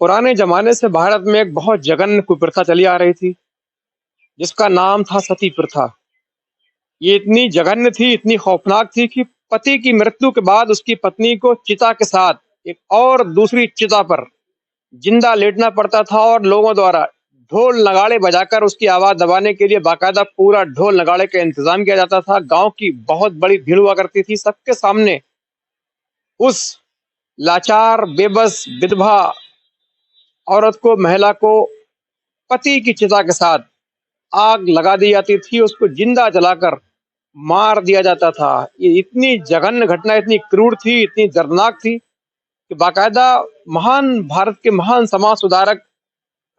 पुराने जमाने से भारत में एक बहुत जघन्य कुप्रथा चली आ रही थी, जिसका नाम था सती प्रथा। ये इतनी जघन्य थी, इतनी खौफनाक थी कि पति की मृत्यु के बाद उसकी पत्नी को चिता के साथ एक और दूसरी चिता पर जिंदा लेटना पड़ता था और लोगों द्वारा ढोल नगाड़े बजाकर उसकी आवाज दबाने के लिए बाकायदा पूरा ढोल नगाड़े का इंतजाम किया जाता था। गांव की बहुत बड़ी भीड़ हुआ करती थी। सबके सामने उस लाचार, बेबस विधवा औरत को, महिला को पति की चिता के साथ आग लगा दी जाती थी, उसको जिंदा जलाकर मार दिया जाता था। ये इतनी जघन्य घटना, इतनी क्रूर थी, इतनी दर्दनाक थी कि बाकायदा भारत के महान समाज सुधारक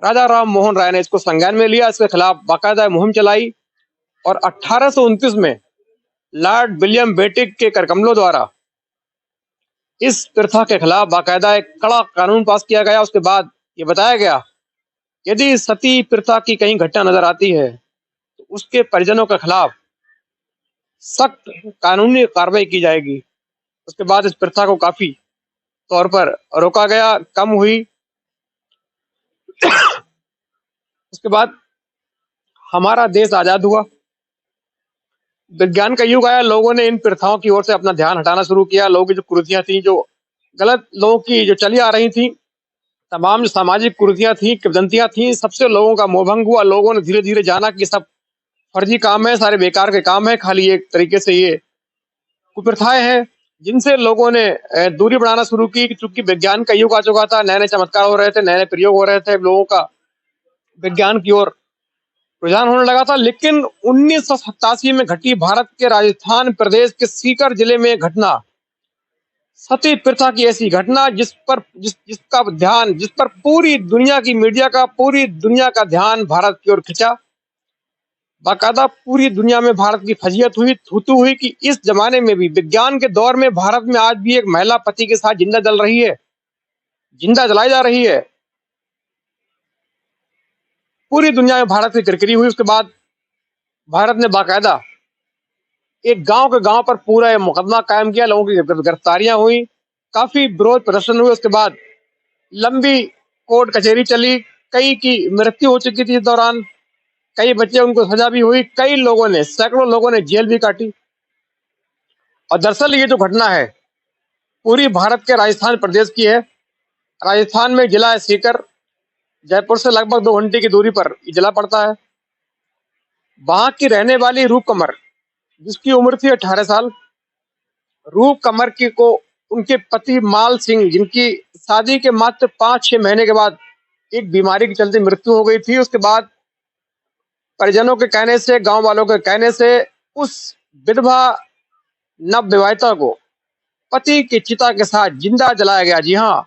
राजा राम मोहन राय ने इसको संज्ञान में लिया, इसके खिलाफ बाकायदा मुहिम चलाई और 1829 में लॉर्ड विलियम बेटिक के करकमलों द्वारा इस प्रथा के खिलाफ बाकायदा एक कड़ा कानून पास किया गया। उसके बाद ये बताया गया, यदि सती प्रथा की कहीं घटना नजर आती है तो उसके परिजनों के खिलाफ सख्त कानूनी कार्रवाई की जाएगी। उसके बाद इस प्रथा को काफी तौर पर रोका गया, कम हुई। उसके बाद हमारा देश आजाद हुआ, विज्ञान का युग आया, लोगों ने इन प्रथाओं की ओर से अपना ध्यान हटाना शुरू किया। लोगों की जो कुरीतियां थी, जो गलत लोगों की जो चली आ रही थी, तमाम जो सामाजिक कुरीतियां थी, किंवदंतियां थी, सबसे लोगों का मोहभंग हुआ। लोगों ने धीरे धीरे जाना कि सब फर्जी काम है, सारे बेकार के काम है, खाली एक तरीके से ये कुप्रथाएं हैं, जिनसे लोगों ने दूरी बढ़ाना शुरू की। चूंकि विज्ञान का युग आ चुका था, नए नए चमत्कार हो रहे थे, नए नए प्रयोग हो रहे थे, लोगों का विज्ञान की ओर रुझान होने लगा था। लेकिन 1987 में घटी भारत के राजस्थान प्रदेश के सीकर जिले में एक घटना, सती प्रथा की ऐसी घटना जिस पर पूरी दुनिया की मीडिया का, पूरी दुनिया का ध्यान भारत की ओर खिंचा। बाकायदा पूरी दुनिया में भारत की फजीयत हुई, थूथू हुई कि इस जमाने में भी, विज्ञान के दौर में, भारत में आज भी एक महिला पति के साथ जिंदा जल रही है, जिंदा जलाई जा रही है। पूरी दुनिया में भारत की किरकिरी हुई। उसके बाद भारत ने बाकायदा एक गांव के गांव पर पूरा मुकदमा कायम किया, लोगों की गिरफ्तारियां हुई, काफी विरोध प्रदर्शन हुए। उसके बाद लंबी कोर्ट कचहरी चली, कई की मृत्यु हो चुकी थी इस दौरान, कई बच्चे, उनको सजा भी हुई, कई लोगों ने, सैकड़ों लोगों ने जेल भी काटी। और दरअसल ये जो घटना है पूरी भारत के राजस्थान प्रदेश की है। राजस्थान में जिला है सीकर, जयपुर से लगभग 2 घंटे की दूरी पर ये जिला पड़ता है। वहां की रहने वाली रूप कमर, जिसकी उम्र थी 18 साल, रूप कमर की को उनके पति माल सिंह, जिनकी शादी के मात्र 5-6 महीने के बाद एक बीमारी के चलते मृत्यु हो गई थी। उसके बाद परिजनों के कहने से, गांव वालों के कहने से, उस विधवा नवविवाहिता को पति की चिता के साथ जिंदा जलाया गया। जी हाँ।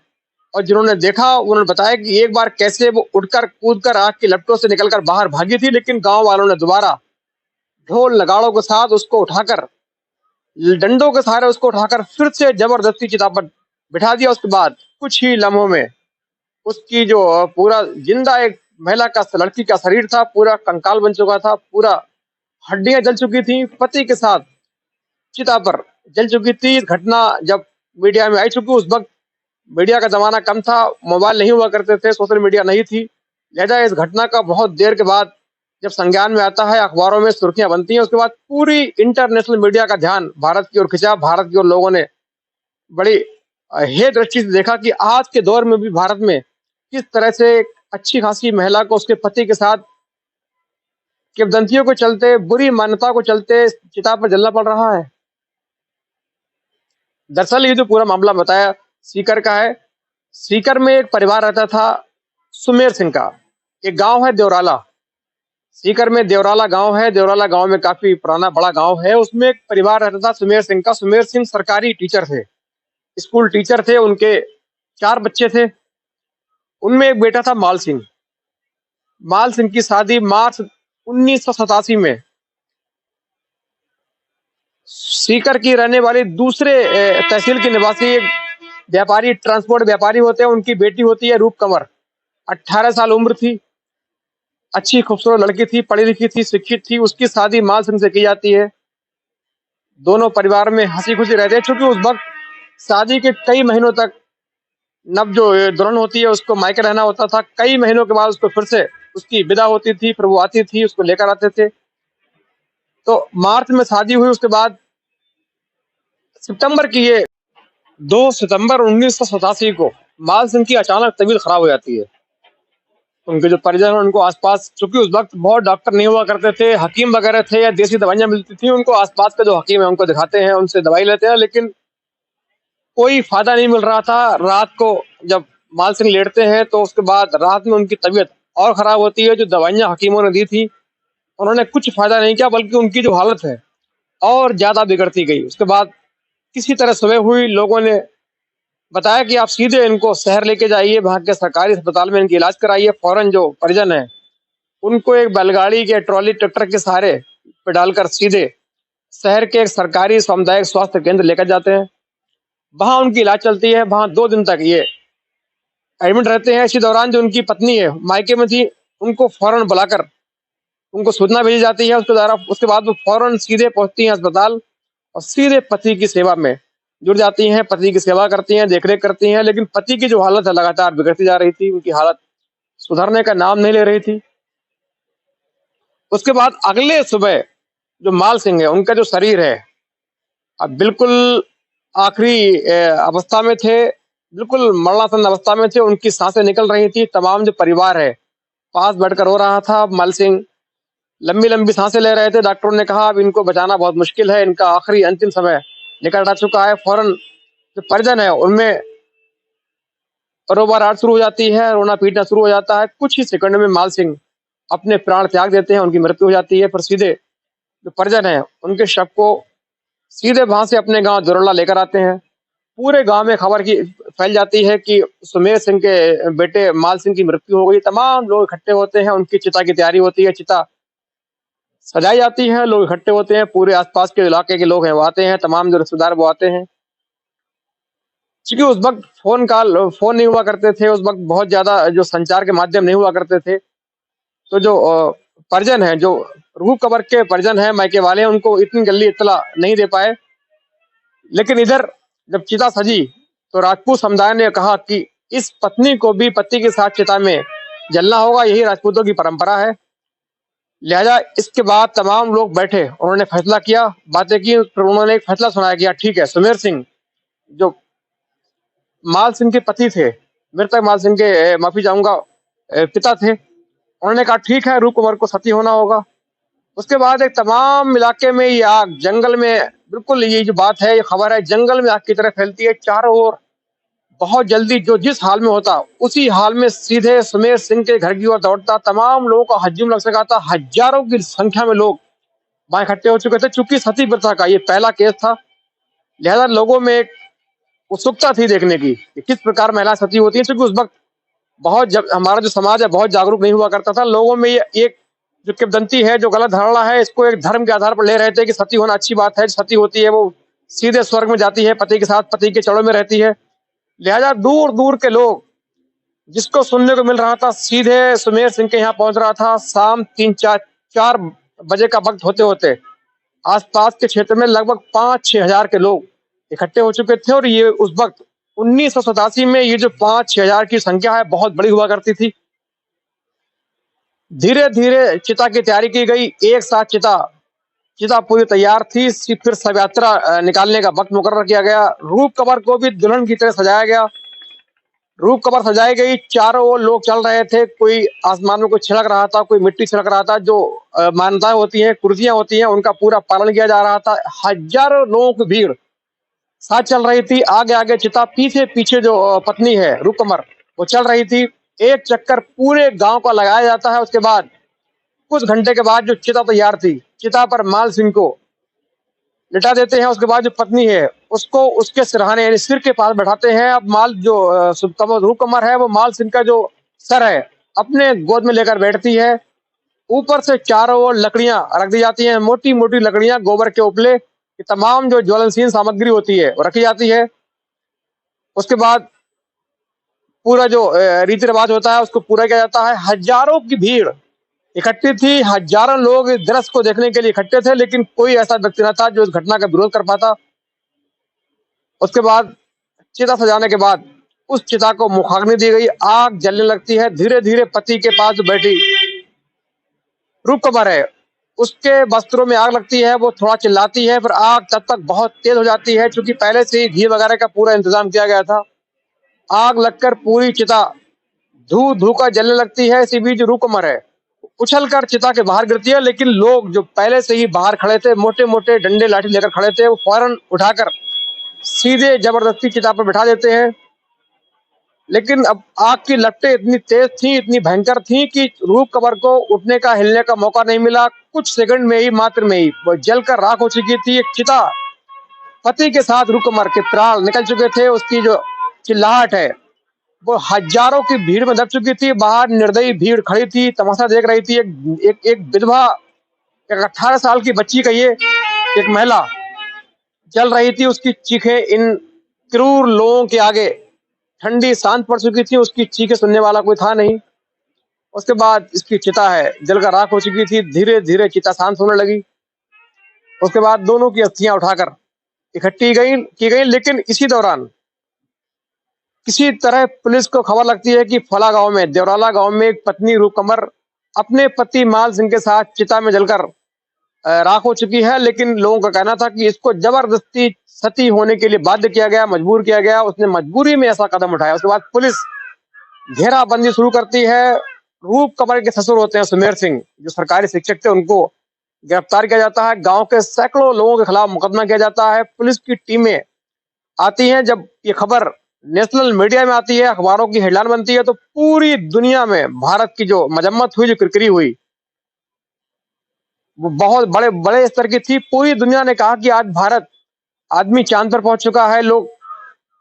और जिन्होंने देखा उन्होंने बताया कि एक बार कैसे वो उठकर कूदकर आग की लपटों से निकलकर बाहर भागी थी, लेकिन गांव वालों ने दोबारा ढोल नगाड़ों के साथ उसको उठाकर, डंडों के सहारे उसको उठाकर फिर से जबरदस्ती चिता पर बिठा दिया। उसके बाद कुछ ही लम्हों में उसकी जो पूरा जिंदा एक महिला का, लड़की का शरीर था, पूरा कंकाल बन चुका था, पूरा हड्डियां जल चुकी थी, पति के साथ चिता पर जल चुकी थी। इस घटना जब मीडिया में आई, चुकी उस वक्त मीडिया का जमाना कम था, मोबाइल नहीं हुआ करते थे, सोशल मीडिया नहीं थी, लिहाजा इस घटना का बहुत देर के बाद जब संज्ञान में आता है, अखबारों में सुर्खियां बनती हैं, उसके बाद पूरी इंटरनेशनल मीडिया का ध्यान भारत की ओर खिंचा। भारत की ओर लोगों ने बड़ी हे दृष्टि से देखा कि आज के दौर में भी भारत में किस तरह से एक अच्छी खासी महिला को उसके पति के साथ किंवदंतियों को चलते, बुरी मान्यता को चलते चिता पर जलना पड़ रहा है। दरअसल ये जो पूरा मामला बताया सीकर का है। सीकर में एक परिवार रहता था, सुमेर सिंह का। एक गांव है देवराला, सीकर में देवराला गांव है। देवराला गांव में काफी पुराना बड़ा गांव है। उसमें एक परिवार रहता था सुमेर सिंह का। सुमेर सिंह सरकारी टीचर थे, स्कूल टीचर थे। उनके 4 बच्चे थे, उनमें एक बेटा था माल सिंह। माल सिंह की शादी मार्च 1987 में सीकर की रहने वाली दूसरे तहसील के निवासी एक व्यापारी, ट्रांसपोर्ट व्यापारी होते हैं, उनकी बेटी होती है रूप कंवर। 18 साल उम्र थी, अच्छी खूबसूरत लड़की थी, पढ़ी लिखी थी, शिक्षित थी। उसकी शादी माल सिंह से की जाती है। दोनों परिवार में हंसी खुशी रहते हैं। चूंकि उस वक्त शादी के कई महीनों तक नव जो दुल्हन होती है उसको मायके रहना होता था। कई महीनों के बाद उसको फिर से उसकी विदा होती थी, फिर वो आती थी, उसको लेकर आते थे। तो मार्च में शादी हुई, उसके बाद सितंबर की ये 2 सितंबर 1987 को माल सिंह की अचानक तबीयत खराब हो जाती है। उनके जो परिजन हैं उनको आसपास, चूंकि उस वक्त बहुत डॉक्टर नहीं हुआ करते थे, हकीम वगैरह थे या देसी दवाइयां मिलती थी, उनको आसपास का जो हकीम है उनको दिखाते हैं, उनसे दवाई लेते हैं, लेकिन कोई फायदा नहीं मिल रहा था। रात को जब माल सिंह लेटते हैं तो उसके बाद रात में उनकी तबीयत और खराब होती है। जो दवाइयां हकीमों ने दी थी उन्होंने कुछ फायदा नहीं किया, बल्कि उनकी जो हालत है और ज्यादा बिगड़ती गई। उसके बाद किसी तरह सुबह हुई, लोगों ने बताया कि आप सीधे इनको शहर लेके जाइए, वहां के सरकारी अस्पताल में इनकी इलाज कराइए। फौरन जो परिजन है उनको एक बैलगाड़ी के ट्रॉली ट्रैक्टर के सहारे पे डालकर सीधे शहर के एक सरकारी सामुदायिक स्वास्थ्य केंद्र लेकर जाते हैं। वहां उनकी इलाज चलती है, वहां 2 दिन तक ये एडमिट रहते हैं। इसी दौरान जो उनकी पत्नी है मायके में थी, उनको फौरन बुलाकर उनको सूचना भेजी जाती है। उसके बाद वो फौरन सीधे पहुंचती हैं अस्पताल और सीधे पति की सेवा में जुड़ जाती हैं, पति की सेवा करती हैं, देखरेख करती हैं। लेकिन पति की जो हालत है लगातार बिगड़ती जा रही थी, उनकी हालत सुधरने का नाम नहीं ले रही थी। उसके बाद अगले सुबह जो माल सिंह है उनका जो शरीर है अब बिल्कुल आखिरी अवस्था में थे, बिल्कुल मरणासन अवस्था में थे, उनकी सांसें निकल रही थी। तमाम जो परिवार है पास बैठकर रो रहा था। माल सिंह लंबी लंबी सांसें ले रहे थे। डॉक्टरों ने कहा अब इनको बचाना बहुत मुश्किल है, इनका आखिरी अंतिम समय निकट आ चुका है। फौरन जो परिजन है उनमें रोबाराट शुरू हो जाती है, रोना पीटना शुरू हो जाता है। कुछ ही सेकंड में माल सिंह अपने प्राण त्याग देते हैं, उनकी मृत्यु हो जाती है। फिर सीधे जो परिजन है उनके शव को सीधे वहां से अपने गांव दुरला लेकर आते हैं। पूरे गांव में खबर की फैल जाती है कि सुमेर सिंह के बेटे माल सिंह की मृत्यु हो गई। तमाम लोग इकट्ठे होते हैं, उनकी चिता की तैयारी होती है, चिता सजाई जाती है, लोग इकट्ठे होते हैं, पूरे आसपास के इलाके के लोग हैं वो आते हैं, तमाम जो रिश्तेदार वो आते हैं। क्योंकि उस वक्त फोन नहीं हुआ करते थे, उस वक्त बहुत ज्यादा जो संचार के माध्यम नहीं हुआ करते थे। तो जो परिजन है, जो रूह कबर के परिजन है, मायके वाले हैं, उनको इतनी जल्दी इत्तला नहीं दे पाए। लेकिन इधर जब चिता सजी तो राजपूत समुदाय ने कहा कि इस पत्नी को भी पति के साथ चिता में जलना होगा, यही राजपूतों की परंपरा है। लिहाजा इसके बाद तमाम लोग बैठे, उन्होंने फैसला किया, बातें की, फिर उन्होंने एक फैसला सुनाया गया। ठीक है, सुमेर सिंह जो माल सिंह के पति थे, मृतक माल सिंह के माफी चाहूंगा पिता थे, उन्होंने कहा ठीक है, रूप कुंवर को सती होना होगा। उसके बाद एक तमाम इलाके में ये आग, जंगल में, बिल्कुल ये जो बात है, ये खबर है, जंगल में आग की तरह फैलती है चारों ओर। बहुत जल्दी जो जिस हाल में होता उसी हाल में सीधे सुमेर सिंह के घर की ओर दौड़ता। तमाम लोगों का हजूम लग सका था, हजारों की संख्या में लोग वहां इकट्ठे हो चुके थे। चूंकि सती प्रथा का ये पहला केस था, लिहाजा लोगों में एक उत्सुकता थी देखने की कि किस प्रकार महिला सती होती है। क्योंकि उस वक्त बहुत, जब हमारा जो समाज है बहुत जागरूक नहीं हुआ करता था, लोगों में ये एक जो किंवदंती है, जो गलत धारणा है, इसको एक धर्म के आधार पर ले रहे थे कि सती होना अच्छी बात है। सती होती है वो सीधे स्वर्ग में जाती है, पति के साथ पति के चरणों में रहती है। लिहाजा दूर दूर के लोग, जिसको सुनने को मिल रहा था, सीधे सुमेर सिंह के यहाँ पहुंच रहा था। शाम 3-4 बजे का वक्त होते होते आसपास के क्षेत्र में लगभग 5-6 हजार के लोग इकट्ठे हो चुके थे। और ये उस वक्त 1987 में ये जो 5-6 हजार की संख्या है बहुत बड़ी हुआ करती थी। धीरे धीरे चिता की तैयारी की गई, एक साथ चिता चिता पूरी तैयार थी। फिर शव यात्रा निकालने का वक्त मुकर्रर किया गया। रूप कबर को भी दुल्हन की तरह सजाया गया, रूप कबर सजाई गई। चारों ओर लोग चल रहे थे, कोई आसमान में कोई छिड़क रहा था, कोई मिट्टी छिड़क रहा था। जो मान्यताएं होती हैं, कुर्सियां होती हैं, उनका पूरा पालन किया जा रहा था। हजारों लोगों की भीड़ साथ चल रही थी, आगे आगे चिता, पीछे पीछे जो पत्नी है रूप कमर वो चल रही थी। एक चक्कर पूरे गांव का लगाया जाता है। उसके बाद कुछ घंटे के बाद जो चिता तैयार थी, चिता पर माल सिंह को लिटा देते हैं। उसके बाद जो पत्नी है उसको उसके सिरहाने यानी सिर के पास बैठाते हैं। अब माल जो रूप कमर है वो माल सिंह का जो सर है अपने गोद में लेकर बैठती है। ऊपर से चारों ओर लकड़ियां रख दी जाती हैं, मोटी मोटी लकड़ियां, गोबर के उपले, तमाम जो ज्वलनशील सामग्री होती है वो रखी जाती है। उसके बाद पूरा जो रीति रिवाज होता है उसको पूरा किया जाता है। हजारों की भीड़ इकट्ठी थी, हजारों लोग इस दृश्य को देखने के लिए इकट्ठे थे, लेकिन कोई ऐसा व्यक्ति न था जो इस घटना का विरोध कर पाता। उसके बाद चिता सजाने के बाद उस चिता को मुखाग्नि दी गई, आग जलने लगती है। धीरे धीरे पति के पास जो बैठी रूप कमर है, उसके वस्त्रों में आग लगती है। वो थोड़ा चिल्लाती है, फिर आग तब तक बहुत तेज हो जाती है, क्योंकि पहले से ही घी वगैरह का पूरा इंतजाम किया गया था। आग लगकर पूरी चिता धू धू कर जलने लगती है। इसी बीच रूप कमर है, उछल कर चिता के बाहर गिरती है, लेकिन लोग जो पहले से ही बाहर खड़े थे, मोटे मोटे डंडे लाठी लेकर खड़े थे, वो फौरन उठाकर सीधे जबरदस्ती चिता पर बिठा देते हैं। लेकिन अब आग की लपटें इतनी तेज थी, इतनी भयंकर थी कि रूप कमर को उठने का, हिलने का मौका नहीं मिला। कुछ सेकंड में ही, मात्र में ही वो जलकर राख हो चुकी थी। एक चिता, पति के साथ रूप कमर के प्राण निकल चुके थे। उसकी जो चिल्लाहट है वो हजारों की भीड़ में दब चुकी थी। बाहर निर्दयी भीड़ खड़ी थी, तमाशा देख रही थी। एक विधवा, एक 18 साल की बच्ची का ये एक महिला जल रही थी। उसकी चीखें इन क्रूर लोगों के आगे ठंडी शांत पड़ चुकी थी। उसकी चीखें सुनने वाला कोई था नहीं। उसके बाद इसकी चिता है जलकर राख हो चुकी थी। धीरे धीरे चिता शांत होने लगी। उसके बाद दोनों की अस्थियां उठाकर इकट्ठी की गई। लेकिन इसी दौरान किसी तरह पुलिस को खबर लगती है कि फला गांव में, देवराला गांव में एक पत्नी रूप कमर अपने पति माल सिंह के साथ चिता में जलकर राख हो चुकी है। लेकिन लोगों का कहना था कि इसको जबरदस्ती सती होने के लिए बाध्य किया गया, मजबूर किया गया। उसने मजबूरी में ऐसा कदम उठाया। उसके बाद पुलिस घेराबंदी शुरू करती है। रूप कमर के ससुर होते हैं सुमेर सिंह, जो सरकारी शिक्षक थे, उनको गिरफ्तार किया जाता है। गांव के सैकड़ों लोगों के खिलाफ मुकदमा किया जाता है। पुलिस की टीमें आती हैं। जब ये खबर नेशनल मीडिया में आती है, अखबारों की हेडलाइन बनती है, तो पूरी दुनिया में भारत की जो मजम्मत हुई, जो किरकिरी हुई, वो बहुत बड़े बड़े स्तर की थी। पूरी दुनिया ने कहा कि आज भारत, आदमी चांद पर पहुंच चुका है, लोग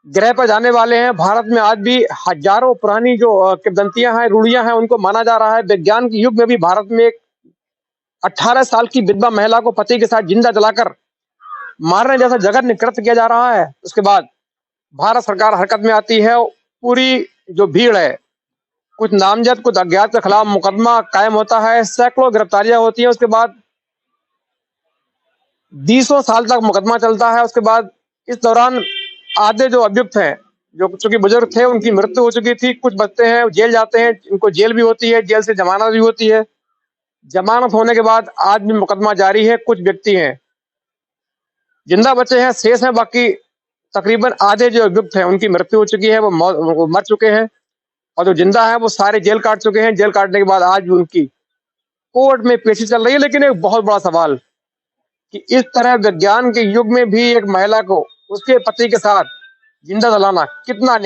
ग्रह पर जाने वाले हैं। भारत में आज भी हजारों पुरानी जो किंवदंतियां हैं, रूढ़ियां हैं, उनको माना जा रहा है। विज्ञान के युग में भी भारत में एक 18 साल की विधवा महिला को पति के साथ जिंदा जलाकर मारने जैसा जघन्य कृत्य किया जा रहा है। उसके बाद भारत सरकार हरकत में आती है। पूरी जो भीड़ है, कुछ नामजद, कुछ अज्ञात के खिलाफ मुकदमा कायम होता है। सैकड़ों गिरफ्तारियां होती हैं। उसके बाद 20 साल तक मुकदमा चलता है। उसके बाद इस दौरान आधे जो अभियुक्त हैं, जो चूंकि बुजुर्ग थे, उनकी मृत्यु हो चुकी थी। कुछ बचते हैं, जेल जाते हैं, इनको जेल भी होती है, जेल से जमानत भी होती है। जमानत होने के बाद आज भी मुकदमा जारी है। कुछ व्यक्ति हैं जिंदा बचे हैं, शेष हैं। बाकी तकरीबन आधे जो अभियुक्त हैं, उनकी मृत्यु हो चुकी है, वो मर चुके हैं। और जो जिंदा है वो सारे जेल काट चुके हैं। जेल काटने के बाद आज भी उनकी कोर्ट में पेशी चल रही है। लेकिन एक बहुत बड़ा सवाल कि इस तरह विज्ञान के युग में भी एक महिला को उसके पति के साथ जिंदा जलाना कितना